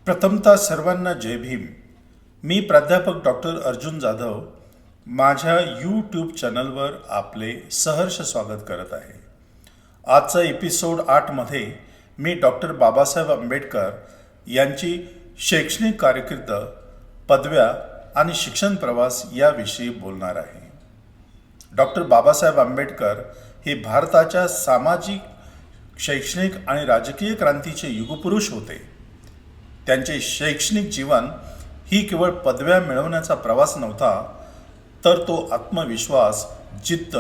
प्रथमतः सर्वांना जय भीम. मी प्राध्यापक डॉक्टर अर्जुन जाधव माझ्या यूट्यूब चॅनलवर आपले सहर्ष स्वागत करत आहे. आजचा एपिसोड 8मध्ये मी डॉक्टर बाबासाहेब आंबेडकर यांची शैक्षणिक कारकीर्द, पदव्या आणि शिक्षण प्रवास याविषयी बोलणार आहे. डॉक्टर बाबासाहेब आंबेडकर हे भारताच्या सामाजिक, शैक्षणिक आणि राजकीय क्रांतीचे युगपुरुष होते. त्यांचे शैक्षणिक जीवन ही केवळ पदव्या मिळवण्याचा प्रवास नव्हता, तर तो आत्मविश्वास, जिद्द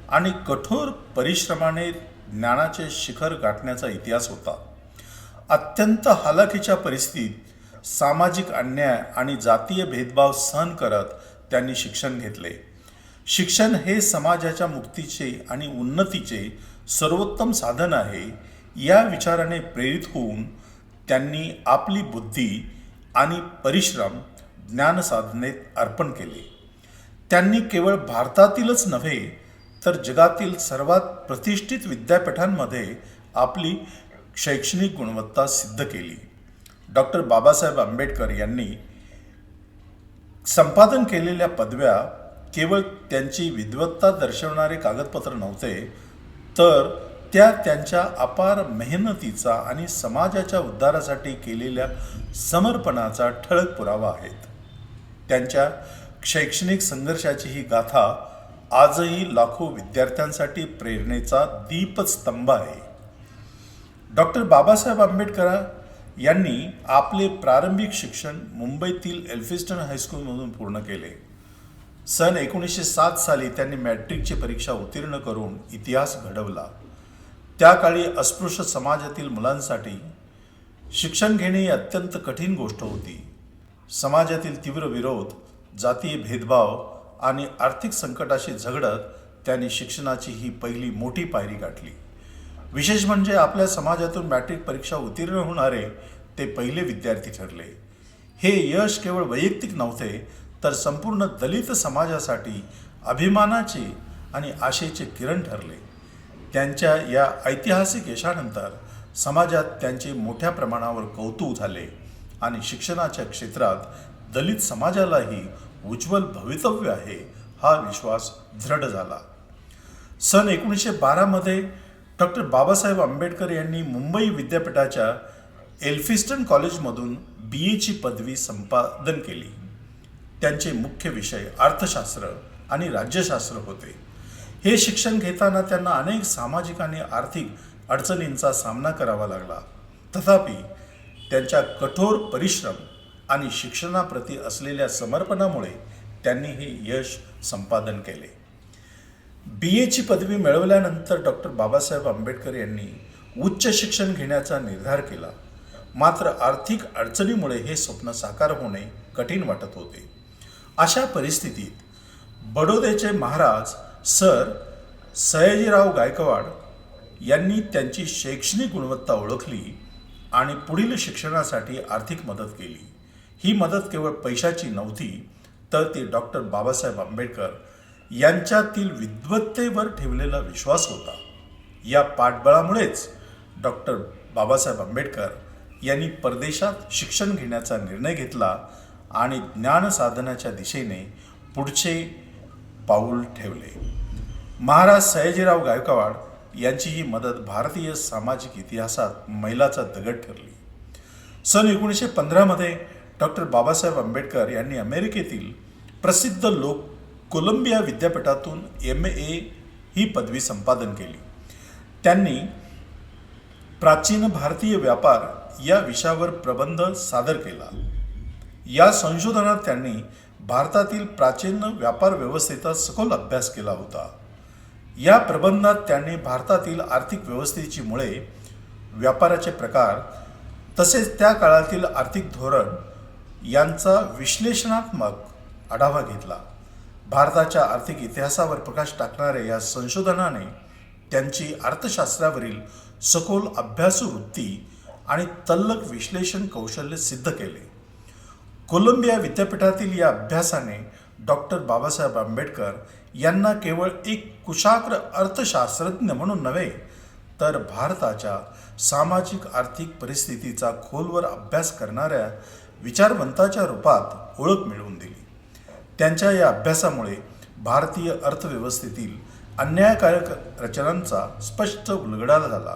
आणि कठोर परिश्रमाने ज्ञानाचे शिखर गाठण्याचा इतिहास होता. अत्यंत हालाखीच्या परिस्थितीत सामाजिक अन्याय आणि जातीय भेदभाव सहन करत त्यांनी शिक्षण घेतले. शिक्षण हे समाजाच्या मुक्तीचे आणि उन्नतीचे सर्वोत्तम साधन आहे, या विचाराने प्रेरित होऊन त्यांनी आपली बुद्धी आणि परिश्रम ज्ञानसाधनेत अर्पण केले. त्यांनी केवळ भारतातीलच नव्हे तर जगातील सर्वात प्रतिष्ठित विद्यापीठांमध्ये आपली शैक्षणिक गुणवत्ता सिद्ध केली. डॉक्टर बाबासाहेब आंबेडकर यांनी संपादन केलेल्या पदव्या केवळ त्यांची विद्वत्ता दर्शवणारे कागदपत्र नव्हते, तर त्या त्यांच्या अपार मेहनतीचा आणि समाजाच्या उद्धारासाठी केलेल्या समर्पणाचा ठळक पुरावा आहेत. त्यांच्या शैक्षणिक संघर्षाची ही गाथा आजही लाखो विद्यार्थ्यांसाठी प्रेरणेचा दीपस्तंभ आहे. डॉक्टर बाबासाहेब आंबेडकर यांनी आपले प्रारंभिक शिक्षण मुंबईतील एल्फिस्टन हायस्कूलमधून पूर्ण केले. सन 1907 साली त्यांनी मॅट्रिकची परीक्षा उत्तीर्ण करून इतिहास घडवला. त्या काळी अस्पृश्य समाजातील मुलांसाठी शिक्षण घेणे ही अत्यंत कठीण गोष्ट होती. समाजातील तीव्र विरोध, जातीय भेदभाव आणि आर्थिक संकटाशी झगडत त्यांनी शिक्षणाची ही पहिली मोठी पायरी गाठली. विशेष म्हणजे आपल्या समाजातून मॅट्रिक परीक्षा उत्तीर्ण होणारे ते पहिले विद्यार्थी ठरले. हे यश केवळ वैयक्तिक नव्हते, तर संपूर्ण दलित समाजासाठी अभिमानाचे आणि आशेचे किरण ठरले. त्यांच्या या ऐतिहासिक यशानंतर समाजात त्यांचे मोठ्या प्रमाणावर कौतुक झाले आणि शिक्षणाच्या क्षेत्रात दलित समाजालाही उज्ज्वल भवितव्य आहे हा विश्वास दृढ झाला. सन 1912 मध्ये डॉक्टर बाबासाहेब आंबेडकर यांनी मुंबई विद्यापीठाच्या एल्फिस्टन कॉलेजमधून BA ची पदवी संपादन केली. त्यांचे मुख्य विषय अर्थशास्त्र आणि राज्यशास्त्र होते. हे शिक्षण घेताना त्यांना अनेक सामाजिक आणि आर्थिक अडचणींचा सामना करावा लागला. तथापि त्यांच्या कठोर परिश्रम आणि शिक्षणाप्रती असलेल्या समर्पणामुळे त्यांनी हे यश संपादन केले. BA ची पदवी मिळवल्यानंतर डॉक्टर बाबासाहेब आंबेडकर यांनी उच्च शिक्षण घेण्याचा निर्धार केला. मात्र आर्थिक अडचणीमुळे हे स्वप्न साकार होणे कठीण वाटत होते. अशा परिस्थितीत बडोद्याचे महाराज सर सयाजीराव गायकवाड यांनी त्यांची शैक्षणिक गुणवत्ता ओळखली आणि पुढील शिक्षणासाठी आर्थिक मदत केली. ही मदत केवळ पैशाची नव्हती, तर ती डॉक्टर बाबासाहेब आंबेडकर यांच्यातील विद्वत्तेवर ठेवलेला विश्वास होता. या पाठबळामुळेच डॉक्टर बाबासाहेब आंबेडकर यांनी परदेशात शिक्षण घेण्याचा निर्णय घेतला आणि ज्ञानसाधनाच्या दिशेने पुढचे पाऊल ठेवले. महाराज सयाजीराव गायकवाड यांची ही मदत भारतीय सामाजिक इतिहासात मैलाचा दगड ठरली. सन 1915 मध्ये डॉक्टर बाबासाहेब आंबेडकर यांनी अमेरिकेतील प्रसिद्ध कोलंबिया विद्यापीठातून MA ही पदवी संपादन केली. त्यांनी प्राचीन भारतीय व्यापार या विषयावर प्रबंध सादर केला. या संशोधनात त्यांनी भारतातील प्राचीन व्यापार व्यवस्थेचा सखोल अभ्यास केला होता. या प्रबंधात त्यांनी भारतातील आर्थिक व्यवस्थेची मुळे, व्यापाराचे प्रकार तसेच त्या काळातील आर्थिक धोरण यांचा विश्लेषणात्मक आढावा घेतला. भारताच्या आर्थिक इतिहासावर प्रकाश टाकणाऱ्या या संशोधनाने त्यांची अर्थशास्त्रावरील सखोल अभ्यासू वृत्ती आणि तल्लख विश्लेषण कौशल्य सिद्ध केले. कोलंबिया विद्यापीठातील या अभ्यासाने डॉक्टर बाबासाहेब आंबेडकर यांना केवळ एक कुशाग्र अर्थशास्त्रज्ञ म्हणून नव्हे, तर भारताच्या सामाजिक आर्थिक परिस्थितीचा खोलवर अभ्यास करणाऱ्या विचारवंताच्या रूपात ओळख मिळवून दिली. त्यांच्या या अभ्यासामुळे भारतीय अर्थव्यवस्थेतील अन्यायकारक रचनांचा स्पष्ट उलगडा झाला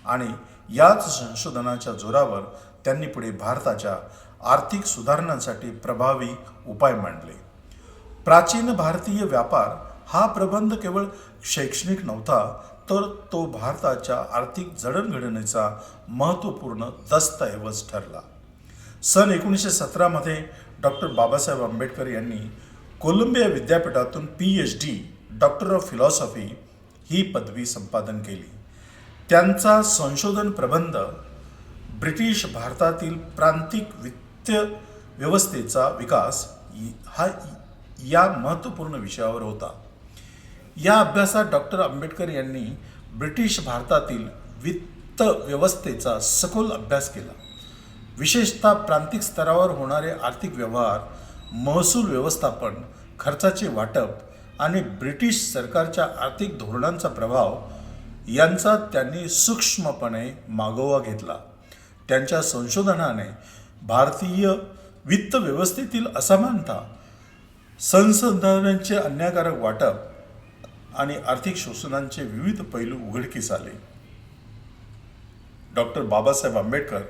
आणि याच संशोधनाच्या जोरावर त्यांनी पुढे भारताच्या आर्थिक सुधारणांसाठी प्रभावी उपाय मांडले. प्राचीन भारतीय व्यापार हा प्रबंध केवळ शैक्षणिक नव्हता, तर तो भारताच्या आर्थिक जडणघडणीचा महत्त्वपूर्ण दस्तऐवज ठरला. सन 1917 मध्ये डॉक्टर बाबासाहेब आंबेडकर यांनी कोलंबिया विद्यापीठातून PhD डॉक्टर ऑफ फिलॉसॉफी ही पदवी संपादन केली. त्यांचा संशोधन प्रबंध ब्रिटिश भारतातील प्रांतिक वित्त व्यवस्थेचा विकास या महत्त्वपूर्ण विषयावर होता. या अभ्यासात डॉक्टर आंबेडकर यांनी ब्रिटिश भारतातील वित्त व्यवस्थेचा सखोल अभ्यास केला. विशेषतः प्रांतिक स्तरावर होणारे आर्थिक व्यवहार, महसूल व्यवस्थापन, खर्चाचे वाटप आणि ब्रिटिश सरकारच्या आर्थिक धोरणांचा प्रभाव यांचा त्यांनी सूक्ष्मपणे मागोवा घेतला. त्यांच्या संशोधनाने भारतीय वित्त व्यवस्थेतील असमानता, संसाधनांचे अन्यायकारक वाटप आणि आर्थिक शोषणांचे विविध पैलू उघडकीस आले. डॉक्टर बाबासाहेब आंबेडकर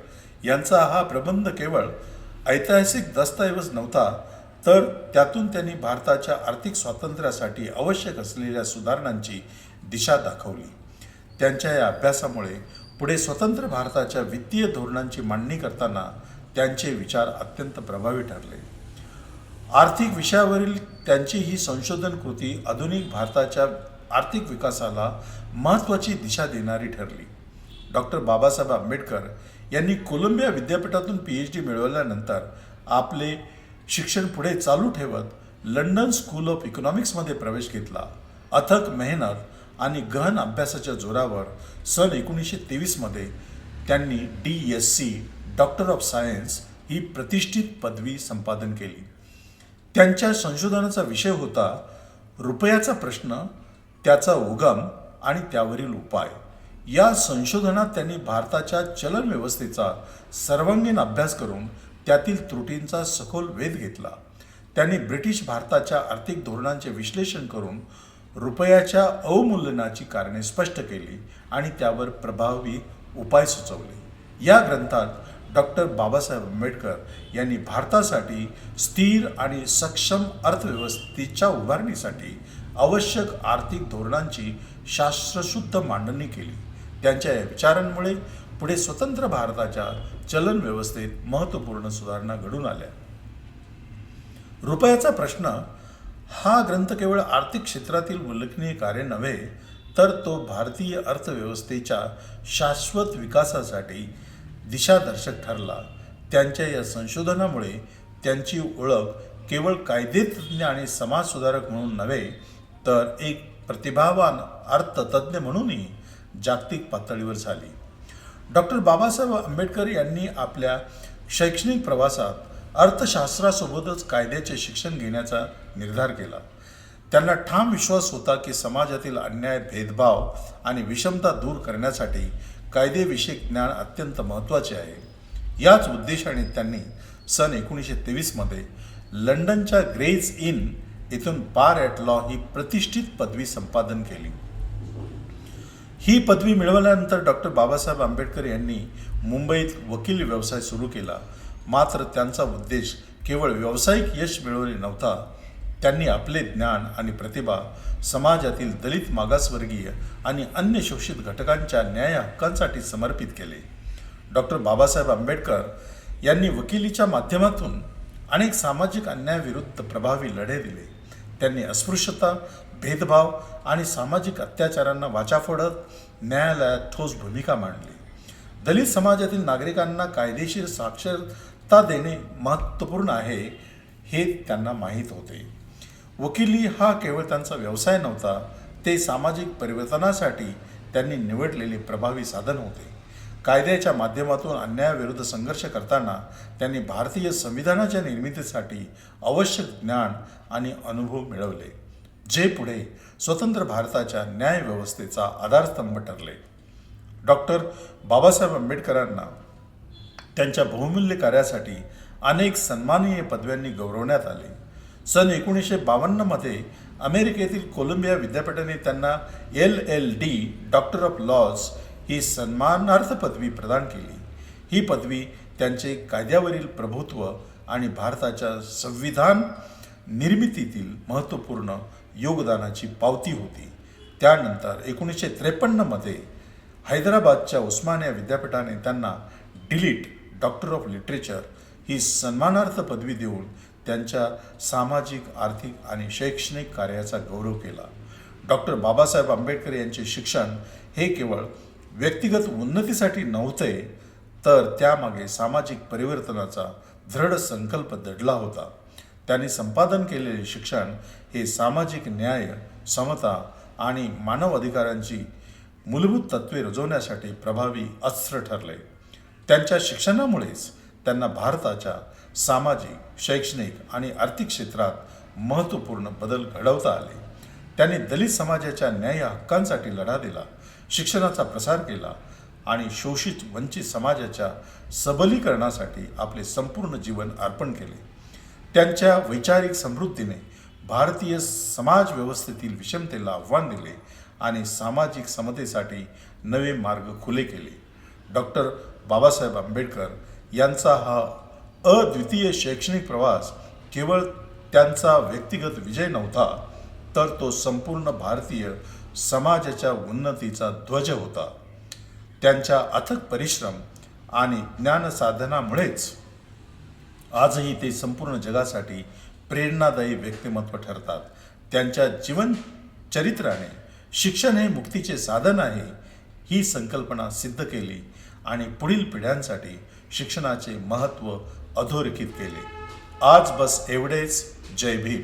यांचा हा प्रबंध केवळ ऐतिहासिक दस्तऐवज नव्हता, तर त्यातून त्यांनी भारताच्या आर्थिक स्वातंत्र्यासाठी आवश्यक असलेल्या सुधारणांची दिशा दाखवली. त्यांच्या या अभ्यासामुळे पुढे स्वतंत्र भारताच्या वित्तीय धोरणांची मांडणी करताना त्यांचे विचार अत्यंत प्रभावी ठरले. आर्थिक विषयावरील त्यांची ही संशोधन कृती आधुनिक भारताच्या आर्थिक विकासाला महत्त्वाची दिशा देणारी ठरली. डॉक्टर बाबासाहेब आंबेडकर यांनी कोलंबिया विद्यापीठातून PhD मिळवल्यानंतर आपले शिक्षण पुढे चालू ठेवत लंडन स्कूल ऑफ इकॉनॉमिक्समध्ये प्रवेश घेतला. अथक मेहनत आणि गहन अभ्यासाच्या जोरावर सन 1923 मध्ये त्यांनी DSc डॉक्टर ऑफ सायन्स ही प्रतिष्ठित पदवी संपादन केली. त्यांच्या संशोधनाचा विषय होता रुपयाचा प्रश्न, त्याचा उगम आणि त्यावरील उपाय. या संशोधनात त्यांनी भारताच्या चलन व्यवस्थेचा सर्वांगीण अभ्यास करून त्यातील त्रुटींचा सखोल वेध घेतला. त्यांनी ब्रिटिश भारताच्या आर्थिक धोरणांचे विश्लेषण करून रुपयाच्या अवमूल्यनाची कारणे स्पष्ट केली आणि त्यावर प्रभावी उपाय सुचवले. या ग्रंथात डॉक्टर बाबासाहेब आंबेडकर यांनी भारतासाठी स्थिर आणि सक्षम अर्थव्यवस्थेच्या उभारणीसाठी आवश्यक आर्थिक धोरणांची शास्त्रशुद्ध मांडणी केली. त्यांच्या या विचारांमुळे पुढे स्वतंत्र भारताच्या चलन व्यवस्थेत महत्त्वपूर्ण सुधारणा घडून आल्या. रुपयाचा प्रश्न हा ग्रंथ केवळ आर्थिक क्षेत्रातील उल्लेखनीय कार्य नव्हे, तर तो भारतीय अर्थव्यवस्थेच्या शाश्वत विकासासाठी दिशादर्शक ठरला. त्यांच्या या संशोधनामुळे त्यांची ओळख केवळ कायदेतज्ञ आणि समाजसुधारक म्हणून नव्हे, तर एक प्रतिभावान अर्थतज्ञ म्हणूनही जागतिक पातळीवर झाली. डॉक्टर बाबासाहेब आंबेडकर यांनी आपल्या शैक्षणिक प्रवासात अर्थशास्त्रासोबतच कायद्याचे शिक्षण घेण्याचा निर्धार केला. त्यांना ठाम विश्वास होता की समाजातील अन्याय, भेदभाव आणि विषमता दूर करण्यासाठी कायदेविषयक ज्ञान अत्यंत महत्त्वाचे आहे. याच उद्देशाने त्यांनी सन 1923 मध्ये लंडनच्या ग्रेज इन येथून बार ॲट लॉ ही प्रतिष्ठित पदवी संपादन केली. ही पदवी मिळवल्यानंतर डॉक्टर बाबासाहेब आंबेडकर यांनी मुंबईत वकिली व्यवसाय सुरू केला. मात्र त्यांचा उद्देश केवळ व्यावसायिक यश मिळवणे नव्हता. त्यांनी आपले ज्ञान आणि प्रतिभा समाजातील दलित, मागासवर्गीय आणि अन्य शोषित घटकांच्या न्याय हक्कांसाठी समर्पित केले. डॉक्टर बाबासाहेब आंबेडकर यांनी वकिलीच्या माध्यमातून अनेक सामाजिक अन्यायाविरुद्ध प्रभावी लढे दिले. त्यांनी अस्पृश्यता, भेदभाव आणि सामाजिक अत्याचारांना वाचा फोडत न्यायालयात ठोस भूमिका मांडली. दलित समाजातील नागरिकांना कायदेशीर साक्षरता देणे महत्त्वपूर्ण आहे हे त्यांना माहीत होते. वकिली हा केवळ त्यांचा व्यवसाय नव्हता, ते सामाजिक परिवर्तनासाठी त्यांनी निवडलेले प्रभावी साधन होते. कायद्याच्या माध्यमातून अन्यायाविरुद्ध संघर्ष करताना त्यांनी भारतीय संविधानाच्या निर्मितीसाठी आवश्यक ज्ञान आणि अनुभव मिळवले, जे पुढे स्वतंत्र भारताच्या न्याय व्यवस्थेचा आधारस्तंभ ठरले. डॉक्टर बाबासाहेब आंबेडकरांना त्यांच्या बहुमूल्य कार्यासाठी अनेक सन्माननीय पदव्यांनी गौरवण्यात आले. सन 1952 अमेरिकेतील कोलंबिया विद्यापीठाने त्यांना LL.D. डॉक्टर ऑफ लॉज ही सन्मानार्थ पदवी प्रदान केली. ही पदवी त्यांचे कायद्यावरील प्रभुत्व आणि भारताच्या संविधान निर्मितीतील महत्त्वपूर्ण योगदानाची पावती होती. त्यानंतर 1953 हैदराबादच्या उस्मानिया विद्यापीठाने त्यांना D.Litt. डॉक्टर ऑफ लिटरेचर ही सन्मानार्थ पदवी देऊन त्यांच्या सामाजिक, आर्थिक आणि शैक्षणिक कार्याचा गौरव केला. डॉक्टर बाबासाहेब आंबेडकर यांचे शिक्षण हे केवळ व्यक्तिगत उन्नतीसाठी नव्हते, तर त्यामागे सामाजिक परिवर्तनाचा दृढ संकल्प दडला होता. त्यांनी संपादन केलेले शिक्षण हे सामाजिक न्याय, समता आणि मानव अधिकारांची मूलभूत तत्त्वे रुजवण्यासाठी प्रभावी अस्त्र ठरले. त्यांच्या शिक्षणामुळेच त्यांना भारताच्या सामाजिक, शैक्षणिक आणि आर्थिक क्षेत्रात महत्त्वपूर्ण बदल घडवता आले. त्यांनी दलित समाजाच्या न्याय हक्कांसाठी लढा दिला, शिक्षणाचा प्रसार केला आणि शोषित वंचित समाजाच्या सबलीकरणासाठी आपले संपूर्ण जीवन अर्पण केले. त्यांच्या वैचारिक समृद्धीने भारतीय समाज व्यवस्थेतील विषमतेला आव्हान दिले आणि सामाजिक समतेसाठी नवे मार्ग खुले केले. डॉक्टर बाबासाहेब आंबेडकर यांचा हा अद्वितीय शैक्षणिक प्रवास केवळ त्यांचा व्यक्तिगत विजय नव्हता, तर तो संपूर्ण भारतीय समाजाच्या उन्नतीचा ध्वज होता. त्यांच्या अथक परिश्रम आणि ज्ञानसाधनामुळेच आजही ते संपूर्ण जगासाठी प्रेरणादायी व्यक्तिमत्व ठरतात. त्यांच्या जीवन चरित्राने शिक्षण हे मुक्तीचे साधन आहे ही संकल्पना सिद्ध केली आणि पुढील पिढ्यांसाठी शिक्षणाचे महत्त्व अधोरेखित केले. आज बस एवढेच. जय भीम.